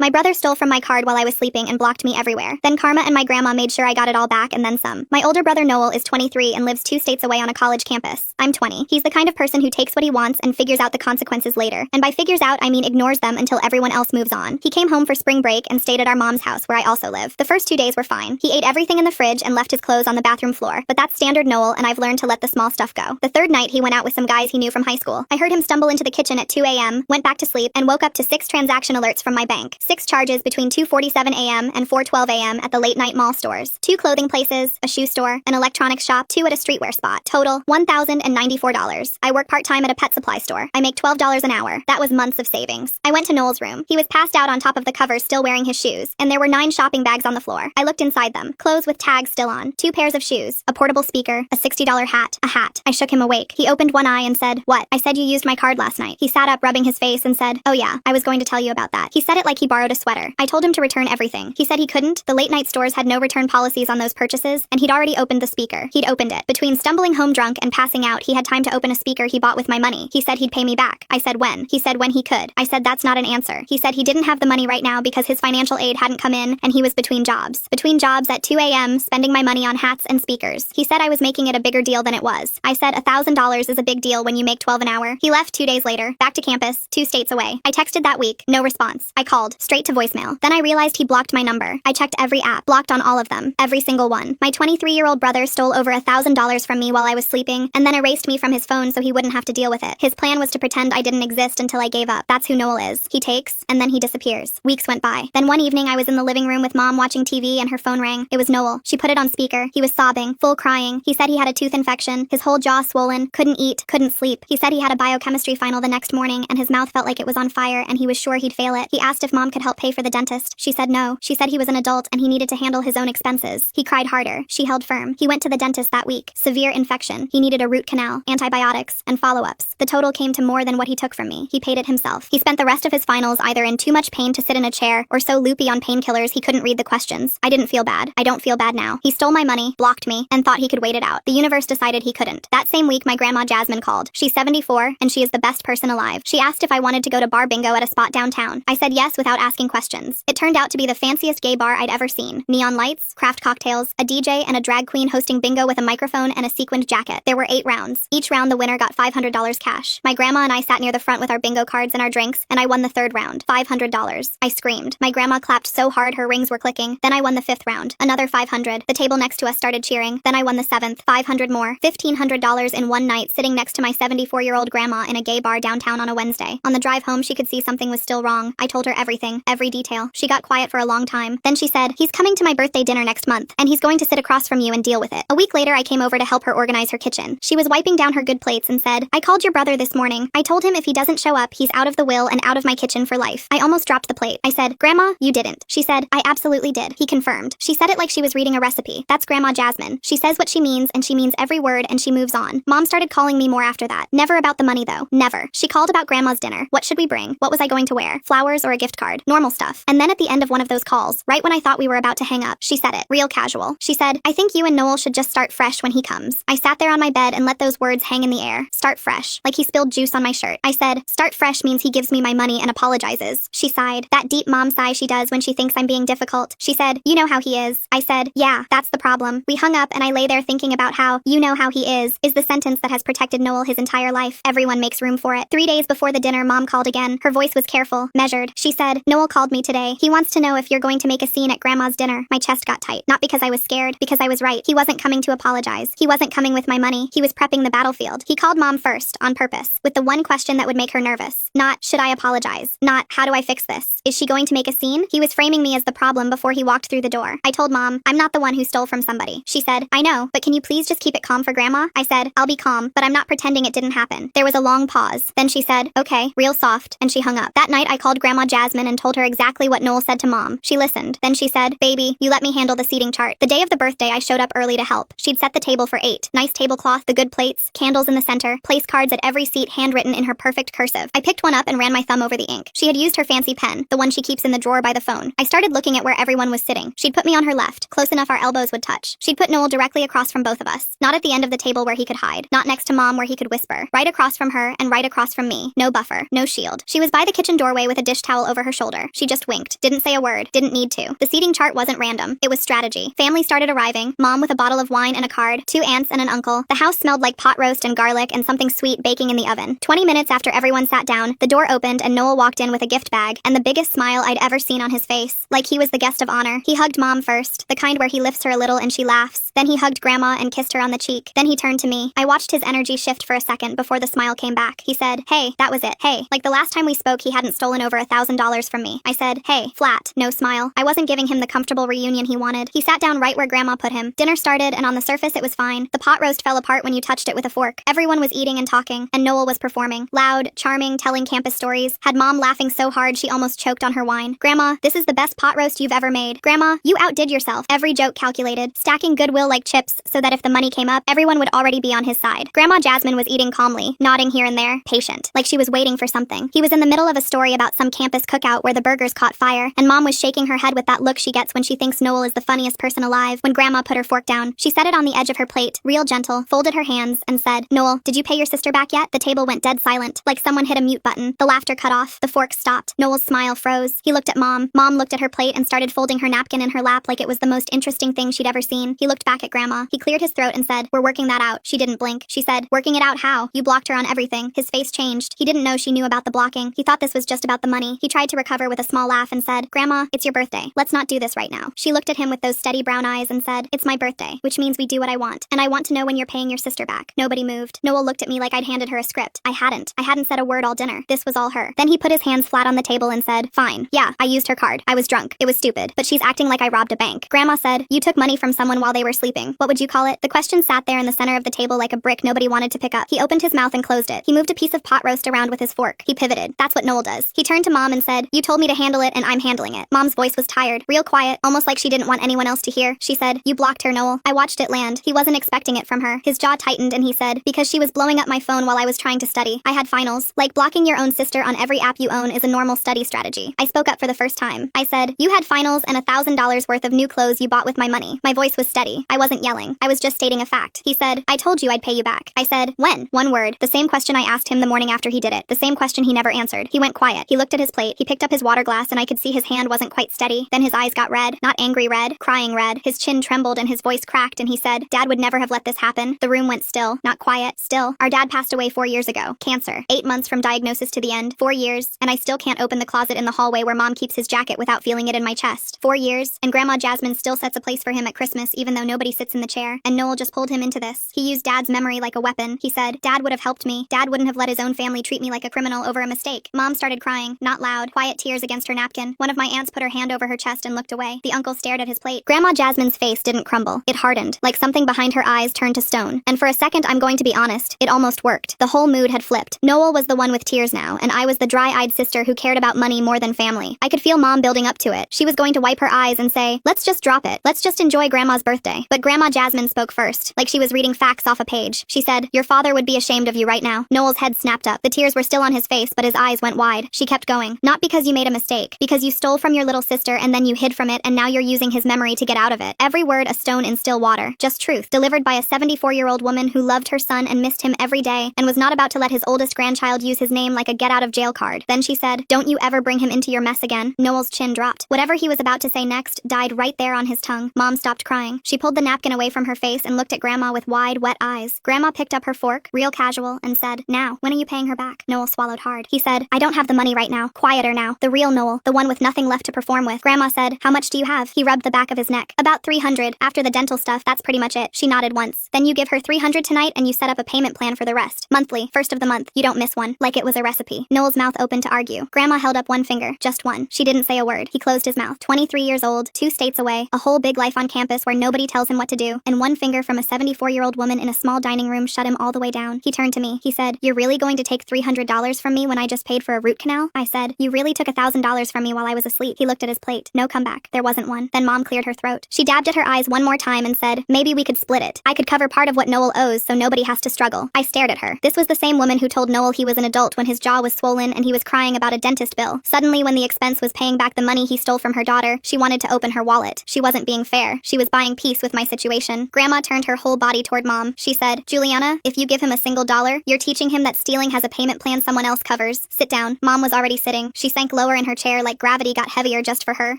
My brother stole from my card while I was sleeping and blocked me everywhere. Then Karma and my grandma made sure I got it all back and then some. My older brother Noel is 23 and lives 2 states away on a college campus. I'm 20. He's the kind of person who takes what he wants and figures out the consequences later. And by figures out, I mean ignores them until everyone else moves on. He came home for spring break and stayed at our mom's house where I also live. The first 2 days were fine. He ate everything in the fridge and left his clothes on the bathroom floor. But that's standard Noel, and I've learned to let the small stuff go. The third night, he went out with some guys he knew from high school. I heard him stumble into the kitchen at 2 a.m., went back to sleep, and woke up to 6 transaction alerts from my bank. 6 charges between 2:47 a.m. and 4:12 a.m. at the late-night mall stores. 2 clothing places, a shoe store, an electronics shop, 2 at a streetwear spot. Total, $1,094. I work part-time at a pet supply store. I make $12 an hour. That was months of savings. I went to Noel's room. He was passed out on top of the covers still wearing his shoes, and there were 9 shopping bags on the floor. I looked inside them. Clothes with tags still on. 2 pairs of shoes, a portable speaker, a $60 hat, a hat. I shook him awake. He opened one eye and said, "What?" I said, "You used my card last night." He sat up, rubbing his face, and said, "Oh yeah, I was going to tell you about that." He said it like he borrowed a sweater. I told him to return everything. He said he couldn't. The late-night stores had no return policies on those purchases, and he'd already opened the speaker. He'd opened it. Between stumbling home drunk and passing out, he had time to open a speaker he bought with my money. He said he'd pay me back. I said when. He said when he could. I said that's not an answer. He said he didn't have the money right now because his financial aid hadn't come in, and he was between jobs. Between jobs at 2 a.m., spending my money on hats and speakers. He said I was making it a bigger deal than it was. I said $1,000 is a big deal when you make 12 an hour. He left 2 days later, back to campus, 2 states away. I texted that week, no response. I called, straight to voicemail. Then I realized he blocked my number. I checked every app, blocked on all of them, every single one. My 23-year-old brother stole over $1,000 from me while I was sleeping, and then erased me from his phone so he wouldn't have to deal with it. His plan was to pretend I didn't exist until I gave up. That's who Noel is. He takes, and then he disappears. Weeks went by. Then one evening I was in the living room with mom watching TV and her phone rang. It was Noel. She put it on speaker. He was sobbing, full crying. He said he had a tooth infection, his whole jaw swollen, couldn't eat, couldn't sleep. He said he had a biochemistry final the next morning and his mouth felt like it was on fire and he was sure he'd fail it. He asked if mom could help pay for the dentist. She said no. She said he was an adult and he needed to handle his own expenses. He cried harder. She held firm. He went to the dentist that week. Severe infection. He needed a root canal, antibiotics, and follow-ups. The total came to more than what he took from me. He paid it himself. He spent the rest of his finals either in too much pain to sit in a chair or so loopy on painkillers he couldn't read the questions. I didn't feel bad. I don't feel bad now. He stole my money, blocked me, and thought he could wait it out. The universe decided he couldn't. That same week, my grandma Jasmine called. She's 74, and she is the best person alive. She asked if I wanted to go to bar bingo at a spot downtown. I said yes without asking questions. It turned out to be the fanciest gay bar I'd ever seen. Neon lights, craft cocktails, a DJ, and a drag queen hosting bingo with a microphone and a sequined jacket. There were 8 rounds. Each round, the winner got $500 cash. My grandma and I sat near the front with our bingo cards and our drinks, and I won the 3rd round, $500. I screamed. My grandma clapped so hard her rings were clicking. Then I won the 5th round, another $500. The table next to us started cheering. Then I won the 7th, $500 more, $1,500 in one night sitting next to my 74-year-old grandma in a gay bar downtown on a Wednesday. On the drive home, she could see something was still wrong. I told her everything, every detail. She got quiet for a long time. Then she said, "He's coming to my birthday dinner next month, and he's going to sit across from you and deal with it." A week later, I came over to help her organize her kitchen. She was wiping down her good plates and said, "I called your brother this morning. I told him if he doesn't show up, he's out of the will and out of my kitchen for life." I almost dropped the plate. I said, "Grandma, you didn't." She said, "I absolutely did." He confirmed. She said it like she was reading a recipe. That's Grandma Jasmine. She says what she means, and she means every word, and she moves on. Mom started calling me more after that. Never about the money, though. Never. She called about Grandma's dinner. What should we bring? What was I going to wear? Flowers or a gift card? Normal stuff. And then at the end of one of those calls, right when I thought we were about to hang up, she said it. Real casual. She said, "I think you and Noel should just start fresh when he comes." I sat there on my bed and let those words hang in the air. Start fresh. Like he spilled juice on my shirt. I said, "Start fresh means he gives me my money and apologizes." She sighed. That deep mom sigh she does when she thinks I'm being difficult. She said, "You know how he is." I said, "Yeah, that's the problem." We hung up and I lay there thinking about how, "You know how he is the sentence that has protected Noel his entire life. Everyone makes room for it. 3 days before the dinner, Mom called again. Her voice was careful, measured. She said, "Noel called me today. He wants to know if you're going to make a scene at Grandma's dinner." My chest got tight. Not because I was scared, because I was right. He wasn't coming to apologize. He wasn't coming with my money. He was prepping the battlefield. He called Mom first, on purpose, with the one question that would make her nervous. Not, should I apologize? Not, how do I fix this? Is she going to make a scene? He was framing me as the problem before he walked through the door. I told Mom, "I'm not the one who stole from somebody." She said, "I know, but can you please just keep it calm for Grandma?" I said, "I'll be calm, but I'm not pretending it didn't happen." There was a long pause. Then she said, "Okay," real soft, and she hung up. That night I called Grandma Jasmine and told her exactly what Noel said to Mom. She listened. Then she said, "Baby, you let me handle the seating chart." The day of the birthday, I showed up early to help. She'd set the table for 8. Nice tablecloth, the good plates, candles in the center, place cards at every seat handwritten in her perfect cursive. I picked one up and ran my thumb over the ink. She had used her fancy pen, the one she keeps in the drawer by the phone. I started looking at where everyone was sitting. She'd put me on her left, close enough our elbows would touch. She'd put Noel directly across from both of us. Not at the end of the table where he could hide. Not next to Mom where he could whisper. Right across from her and right across from me. No buffer. No shield. She was by the kitchen doorway with a dish towel over her shoulder. shoulder. She just winked. Didn't say a word. Didn't need to. The seating chart wasn't random. It was strategy. Family started arriving. Mom with a bottle of wine and a card. 2 aunts and an uncle. The house smelled like pot roast and garlic and something sweet baking in the oven. 20 minutes after everyone sat down, the door opened and Noel walked in with a gift bag and the biggest smile I'd ever seen on his face. Like he was the guest of honor. He hugged Mom first, the kind where he lifts her a little and she laughs. Then he hugged Grandma and kissed her on the cheek. Then he turned to me. I watched his energy shift for a second before the smile came back. He said, "Hey, that was it. Hey." Like the last time we spoke, he hadn't stolen over $1,000 from me. I said, "Hey," flat, no smile. I wasn't giving him the comfortable reunion he wanted. He sat down right where Grandma put him. Dinner started, and on the surface it was fine. The pot roast fell apart when you touched it with a fork. Everyone was eating and talking, and Noel was performing. Loud, charming, telling campus stories. Had Mom laughing so hard she almost choked on her wine. "Grandma, this is the best pot roast you've ever made. Grandma, you outdid yourself." Every joke calculated, stacking goodwill like chips so that if the money came up, everyone would already be on his side. Grandma Jasmine was eating calmly, nodding here and there, patient, like she was waiting for something. He was in the middle of a story about some campus cookout where the burgers caught fire, and Mom was shaking her head with that look she gets when she thinks Noel is the funniest person alive. When Grandma put her fork down, she set it on the edge of her plate, real gentle, folded her hands, and said, "Noel, did you pay your sister back yet?" The table went dead silent, like someone hit a mute button. The laughter cut off. The fork stopped. Noel's smile froze. He looked at Mom. Mom looked at her plate and started folding her napkin in her lap like it was the most interesting thing she'd ever seen. He looked back at Grandma. He cleared his throat and said, "We're working that out." She didn't blink. She said, "Working it out how? You blocked her on everything." His face changed. He didn't know she knew about the blocking. He thought this was just about the money. He tried to recover with a small laugh and said, "Grandma, it's your birthday. Let's not do this right now." She looked at him with those steady brown eyes and said, "It's my birthday, which means we do what I want. And I want to know when you're paying your sister back." Nobody moved. Noel looked at me like I'd handed her a script. I hadn't. I hadn't said a word all dinner. This was all her. Then he put his hands flat on the table and said, "Fine. Yeah, I used her card. I was drunk. It was stupid. But she's acting like I robbed a bank." Grandma said, "You took money from someone while they were sleeping. What would you call it?" The question sat there in the center of the table like a brick nobody wanted to pick up. He opened his mouth and closed it. He moved a piece of pot roast around with his fork. He pivoted. That's what Noel does. He turned to Mom and said, "You told me to handle it and I'm handling it." Mom's voice was tired, real quiet, almost like she didn't want anyone else to hear. She said, "You blocked her, Noel." I watched it land. He wasn't expecting it from her. His jaw tightened and he said, "Because she was blowing up my phone while I was trying to study. I had finals. Like blocking your own sister on every app you own is a normal study strategy." I spoke up for the first time. I said, "You had finals and $1,000 worth of new clothes you bought with my money." My voice was steady. I wasn't yelling. I was just stating a fact. He said, "I told you I'd pay you back." I said, "When?" One word. The same question I asked him the morning after he did it. The same question he never answered. He went quiet. He looked at his plate. He picked up his water glass and I could see his hand wasn't quite steady. Then his eyes got red. Not angry red. Crying red. His chin trembled and his voice cracked and he said, "Dad would never have let this happen." The room went still. Not quiet. Still. Our dad passed away 4 years ago. Cancer. 8 months from diagnosis to the end. 4 years. And I still can't open the closet in the hallway where Mom keeps his jacket without feeling it in my chest. 4 years. And Grandma Jasmine still sets a place for him at Christmas even though nobody sits in the chair. And Noel just pulled him into this. He used Dad's memory like a weapon. He said, "Dad would have helped me. Dad wouldn't have let his own family treat me like a criminal over a mistake." Mom started crying. Not loud. Quiet tears against her napkin. One of my aunts put her hand over her chest and looked away. The uncle stared at his plate. Grandma Jasmine's face didn't crumble. It hardened. Like something behind her eyes turned to stone. And for a second, I'm going to be honest, it almost worked. The whole mood had flipped. Noel was the one with tears now, and I was the dry-eyed sister who cared about money more than family. I could feel Mom building up to it. She was going to wipe her eyes and say, "Let's just drop it. Let's just enjoy Grandma's birthday." But Grandma Jasmine spoke first, like she was reading facts off a page. She said, "Your father would be ashamed of you right now." Noel's head snapped up. The tears were still on his face, but his eyes went wide. She kept going. "Not because you made a mistake. Because you stole from your little sister and then you hid from it and now you're using his memory to get out of it." Every word a stone in still water. Just truth, delivered by a 74-year-old woman who loved her son and missed him every day and was not about to let his oldest grandchild use his name like a get-out-of-jail card. Then she said, "Don't you ever bring him into your mess again." Noel's chin dropped. Whatever he was about to say next died right there on his tongue. Mom stopped crying. She pulled the napkin away from her face and looked at Grandma with wide, wet eyes. Grandma picked up her fork, real casual, and said, "Now, when are you paying her back?" Noel swallowed hard. He said, "I don't have the money right now." Quieter now. The real Noel, the one with nothing left to perform with. Grandma said, "How much do you have?" He rubbed the back of his neck. "About 300. After the dental stuff, that's pretty much it." She nodded once. "Then you give her 300 tonight and you set up a payment plan for the rest. Monthly, first of the month. You don't miss one." Like it was a recipe. Noel's mouth opened to argue. Grandma held up one finger. Just one. She didn't say a word. He closed his mouth. 23 years old, 2 states away, a whole big life on campus where nobody tells him what to do, and one finger from a 74-year-old woman in a small dining room shut him all the way down. He turned to me. He said, "You're really going to take $300 from me when I just paid for a root canal?" I said, "You really took $1,000 from me while I was asleep." He looked at his plate. No comeback. There wasn't one. Then Mom cleared her throat. She dabbed at her eyes one more time and said, "Maybe we could split it. I could cover part of what Noel owes so nobody has to struggle." I stared at her. This was the same woman who told Noel he was an adult when his jaw was swollen and he was crying about a dentist bill. Suddenly, when the expense was paying back the money he stole from her daughter, she wanted to open her wallet. She wasn't being fair. She was buying peace with my situation. Grandma turned her whole body toward Mom. She said, "Juliana, if you give him a single dollar, you're teaching him that stealing has a payment plan someone else covers. Sit down." Mom was already sitting. She sank low lower in her chair like gravity got heavier just for her.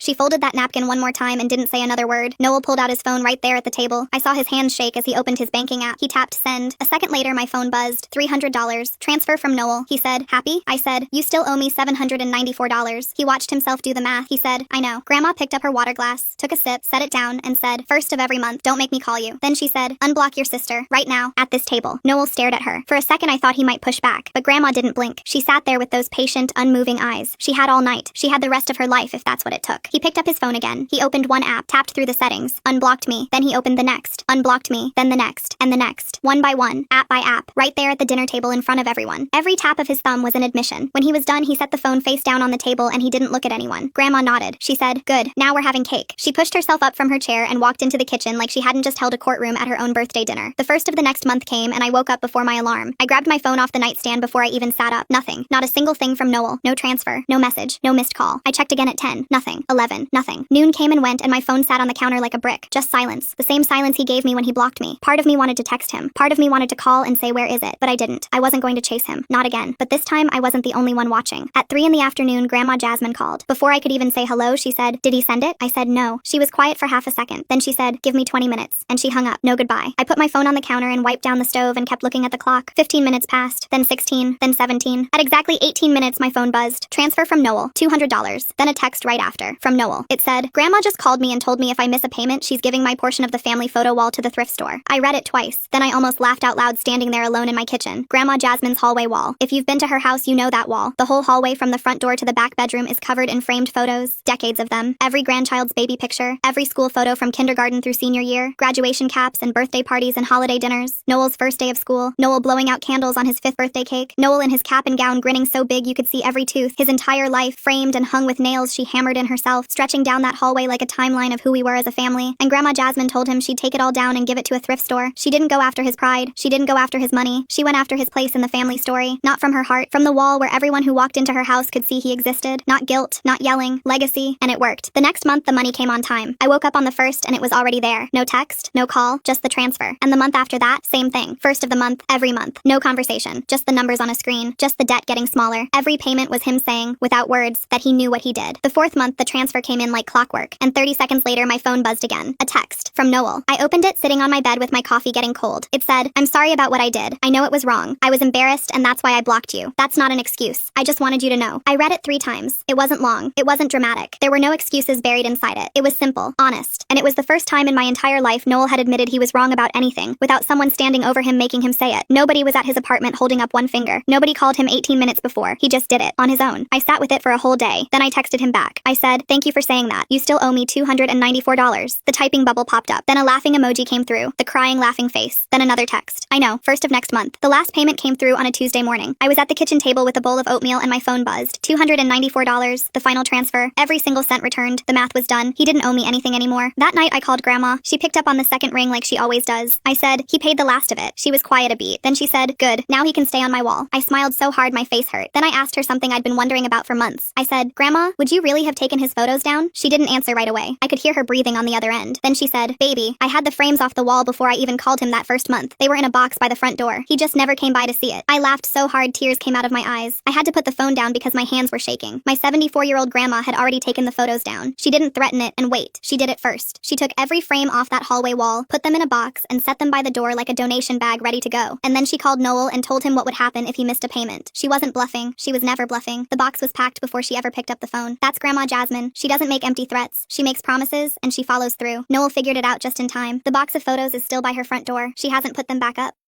She folded that napkin one more time and didn't say another word. Noel pulled out his phone right there at the table. I saw his hands shake as he opened his banking app. He tapped send. A second later, my phone buzzed. $300. Transfer from Noel. He said, happy? I said, you still owe me $794. He watched himself do the math. He said, I know. Grandma picked up her water glass, took a sip, set it down, and said, first of every month, don't make me call you. Then she said, unblock your sister, right now, at this table. Noel stared at her. For a second, I thought he might push back, but Grandma didn't blink. She sat there with those patient, unmoving eyes. She had all night. She had the rest of her life if that's what it took. He picked up his phone again. He opened one app, tapped through the settings, unblocked me. Then he opened the next, unblocked me, then the next, and the next. One by one, app by app, right there at the dinner table in front of everyone. Every tap of his thumb was an admission. When he was done, he set the phone face down on the table and he didn't look at anyone. Grandma nodded. She said, good, now we're having cake. She pushed herself up from her chair and walked into the kitchen like she hadn't just held a courtroom at her own birthday dinner. The first of the next month came and I woke up before my alarm. I grabbed my phone off the nightstand before I even sat up. Nothing. Not a single thing from Noel. No transfer. No message. No missed call. I checked again at 10. Nothing. 11. Nothing. Noon came and went and my phone sat on the counter like a brick. Just silence. The same silence he gave me when he blocked me. Part of me wanted to text him. Part of me wanted to call and say where is it, but I didn't. I wasn't going to chase him. Not again. But this time I wasn't the only one watching. At 3 in the afternoon, Grandma Jasmine called. Before I could even say hello, she said, did he send it? I said no. She was quiet for half a second. Then she said, give me 20 minutes. And she hung up. No goodbye. I put my phone on the counter and wiped down the stove and kept looking at the clock. 15 minutes passed, then 16, then 17. At exactly 18 minutes, my phone buzzed. Transfer from Noel. $200. Then a text right after. From Noel. It said, Grandma just called me and told me if I miss a payment, she's giving my portion of the family photo wall to the thrift store. I read it twice. Then I almost laughed out loud standing there alone in my kitchen. Grandma Jasmine's hallway wall. If you've been to her house, you know that wall. The whole hallway from the front door to the back bedroom is covered in framed photos. Decades of them. Every grandchild's baby picture. Every school photo from kindergarten through senior year. Graduation caps and birthday parties and holiday dinners. Noel's first day of school. Noel blowing out candles on his 5th birthday cake. Noel in his cap and gown grinning so big you could see every tooth. His entire life framed and hung with nails she hammered in herself, stretching down that hallway like a timeline of who we were as a family. And Grandma Jasmine told him she'd take it all down and give it to a thrift store. She didn't go after his pride. She didn't go after his money. She went after his place in the family story. Not from her heart. From the wall where everyone who walked into her house could see he existed. Not guilt, not yelling, legacy, and it worked. The next month, the money came on time. I woke up on the 1st and it was already there. No text, no call, just the transfer. And the month after that, same thing. First of the month, every month. No conversation, just the numbers on a screen, just the debt getting smaller. Every payment was him saying, without words, that he knew what he did. The 4th month, the transfer came in like clockwork, and 30 seconds later, my phone buzzed again. A text from Noel. I opened it sitting on my bed with my coffee getting cold. It said, I'm sorry about what I did. I know it was wrong. I was embarrassed, and that's why I blocked you. That's not an excuse. I just wanted you to know. I read it 3 times. It wasn't long. It wasn't dramatic. There were no excuses buried inside it. It was simple, honest, and it was the first time in my entire life Noel had admitted he was wrong about anything, without someone standing over him making him say it. Nobody was at his apartment holding up one finger. Nobody called him 18 minutes before. He just did it, on his own. I sat with it for a whole day. Then I texted him back. I said, thank you for saying that. You still owe me $294. The typing bubble popped up. Then a laughing emoji came through. The crying laughing face. Then another text. I know, 1st of next month. The last payment came through on a Tuesday morning. I was at the kitchen table with a bowl of oatmeal and my phone buzzed. $294. The final transfer. Every single cent returned. The math was done. He didn't owe me anything anymore. That night I called Grandma. She picked up on the second ring like she always does. I said, he paid the last of it. She was quiet a beat. Then she said, good. Now he can stay on my wall. I smiled so hard my face hurt. Then I asked her something I'd been wondering about for months. I said, Grandma, would you really have taken his photos down? She didn't answer right away. I could hear her breathing on the other end. Then she said, baby, I had the frames off the wall before I even called him that first month. They were in a box by the front door. He just never came by to see it. I laughed so hard tears came out of my eyes. I had to put the phone down because my hands were shaking. My 74-year-old grandma had already taken the photos down. She didn't threaten it and wait. She did it first. She took every frame off that hallway wall, put them in a box, and set them by the door like a donation bag ready to go. And then she called Noel and told him what would happen if he missed a payment. She wasn't bluffing. She was never bluffing. The box was packed before she ever picked up the phone. That's Grandma Jasmine. She doesn't make empty threats. She makes promises, and she follows through. Noel figured it out just in time. The box of photos is still by her front door. She hasn't put them back up.